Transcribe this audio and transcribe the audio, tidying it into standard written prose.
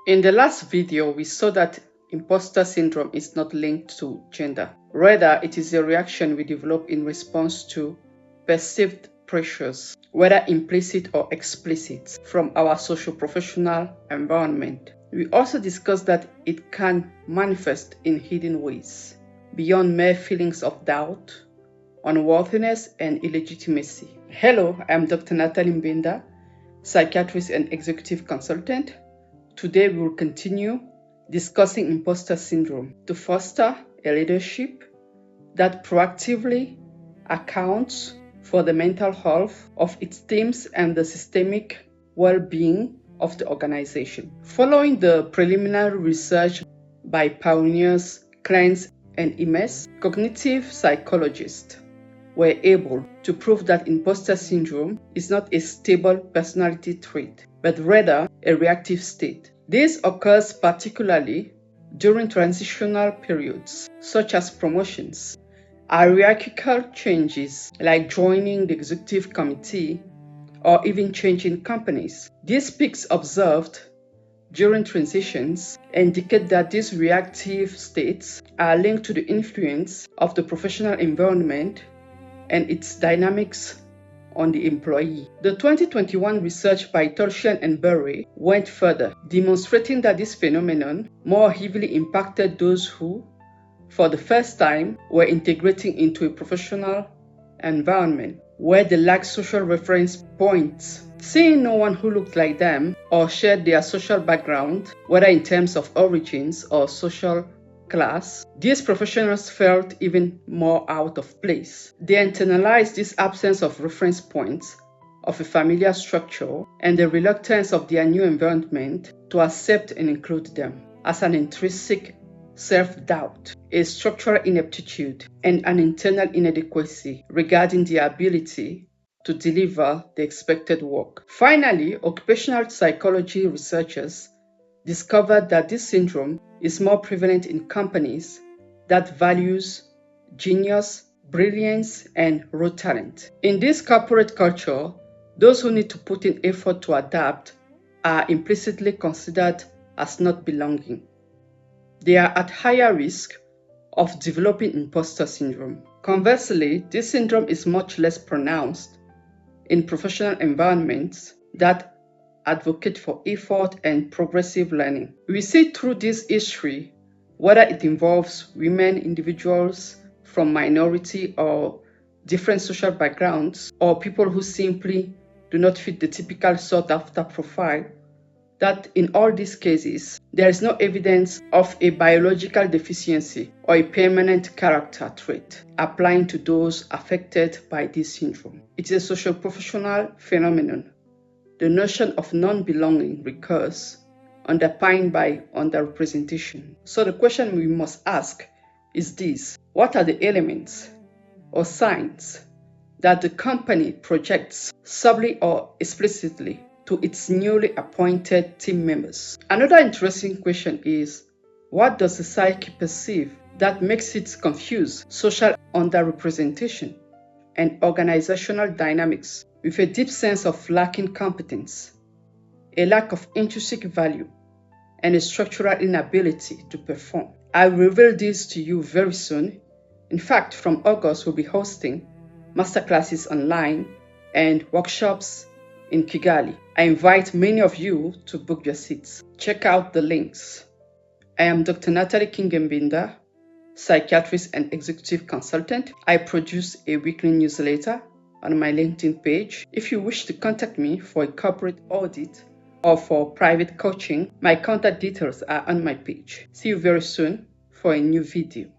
In the last video, we saw that imposter syndrome is not linked to gender. Rather, it is a reaction we develop in response to perceived pressures, whether implicit or explicit, from our socio-professional environment. We also discussed that it can manifest in hidden ways, beyond mere feelings of doubt, unworthiness, and illegitimacy. Hello, I'm Dr. Nathalie, psychiatrist and executive consultant. Today we will continue discussing imposter syndrome to foster a leadership that proactively accounts for the mental health of its teams and the systemic well-being of the organization. Following the preliminary research by pioneers Kleins and Imes, cognitive psychologists were able to prove that imposter syndrome is not a stable personality trait, but rather a reactive state. This occurs particularly during transitional periods, such as promotions, hierarchical changes like joining the executive committee, or even changing companies. These peaks observed during transitions indicate that these reactive states are linked to the influence of the professional environment and its dynamics on the employee. The 2021 research by Tolshian and Berry went further, demonstrating that this phenomenon more heavily impacted those who, for the first time, were integrating into a professional environment where they lacked social reference points. Seeing no one who looked like them or shared their social background, whether in terms of origins or social class, these professionals felt even more out of place. They internalized this absence of reference points of a familiar structure and the reluctance of their new environment to accept and include them as an intrinsic self-doubt, a structural ineptitude, and an internal inadequacy regarding their ability to deliver the expected work. Finally, occupational psychology researchers discovered that this syndrome is more prevalent in companies that values genius, brilliance, and raw talent. In this corporate culture, those who need to put in effort to adapt are implicitly considered as not belonging. They are at higher risk of developing imposter syndrome. Conversely, this syndrome is much less pronounced in professional environments that advocate for effort and progressive learning. We see through this history, whether it involves women, individuals from minority or different social backgrounds, or people who simply do not fit the typical sought-after profile, that in all these cases, there is no evidence of a biological deficiency or a permanent character trait applying to those affected by this syndrome. It is a social-professional phenomenon. The notion of non-belonging recurs, underpinned by underrepresentation. So the question we must ask is this: what are the elements or signs that the company projects subtly or explicitly to its newly appointed team members? Another interesting question is, what does the psyche perceive that makes it confuse social underrepresentation and organizational dynamics with a deep sense of lacking competence, a lack of intrinsic value, and a structural inability to perform? I will reveal this to you very soon. In fact, from August, we'll be hosting Masterclasses online and workshops in Kigali. I invite many of you to book your seats. Check out the links. I am Dr. Nathalie Kingembinda, psychiatrist and executive consultant. I produce a weekly newsletter on my LinkedIn page. If you wish to contact me for a corporate audit or for private coaching, my contact details are on my page. See you very soon for a new video.